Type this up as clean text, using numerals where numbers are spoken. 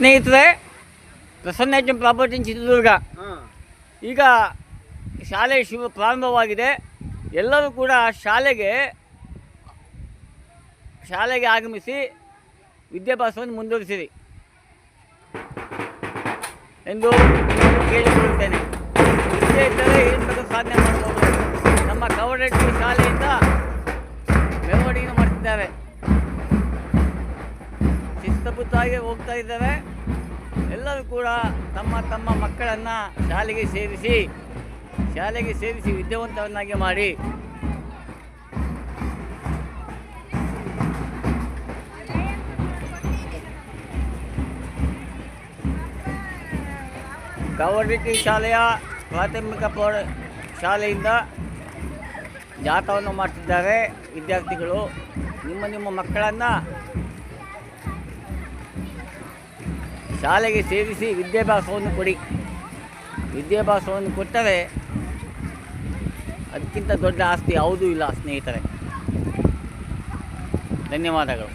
ಸ್ನೇಹಿತರೆ, ಪ್ರಸನ್ನ ಪ್ರಾಪರ್ಟಿ ಚಿತ್ರದುರ್ಗ. ಈಗ ಶಾಲೆ ಪ್ರಾರಂಭವಾಗಿದೆ. ಎಲ್ಲರೂ ಕೂಡ ಶಾಲೆಗೆ ಆಗಮಿಸಿ ವಿದ್ಯಾಭ್ಯಾಸವನ್ನು ಮುಂದುವರಿಸಿರಿ ಎಂದು ಕೇಳಿಕೊಳ್ಳುತ್ತೇನೆ. ವಿದ್ಯೆ ಇದ್ದರೆ ಏನು ಬೇಕಾದ್ರೂ ಸಾಧನೆ ಮಾಡ್ಬೋದು. ನಮ್ಮ ಕವಡಟ್ಟಿ ಶಾಲೆಯಿಂದ ಮೆರವಣಿಗೆ ಮಾಡ್ತಿದ್ದಾರೆ, ಶಿಸ್ತಬದ್ಧವಾಗಿ ಹೋಗ್ತಾ ಇದ್ದಾರೆ. ಎಲ್ಲರೂ ಕೂಡ ತಮ್ಮ ತಮ್ಮ ಮಕ್ಕಳನ್ನು ಶಾಲೆಗೆ ಸೇರಿಸಿ ವಿದ್ಯಾವಂತರನ್ನಾಗಿ ಮಾಡಿ ಕವಡಟ್ಟಿ ಶಾಲೆಯ ಪ್ರಾಥಮಿಕ ಶಾಲೆಯಿಂದ ಜಾಥಾವನ್ನು ಮಾಡ್ತಿದ್ದಾರೆ ವಿದ್ಯಾರ್ಥಿಗಳು. ನಿಮ್ಮ ಮಕ್ಕಳನ್ನು ಶಾಲೆಗೆ ಸೇರಿಸಿ ವಿದ್ಯಾಭ್ಯಾಸವನ್ನು ಕೊಡಿ. ವಿದ್ಯಾಭ್ಯಾಸವನ್ನು ಕೊಟ್ಟರೆ ಅದಕ್ಕಿಂತ ದೊಡ್ಡ ಆಸ್ತಿ ಯಾವುದೂ ಇಲ್ಲ ಸ್ನೇಹಿತರೆ. ಧನ್ಯವಾದಗಳು.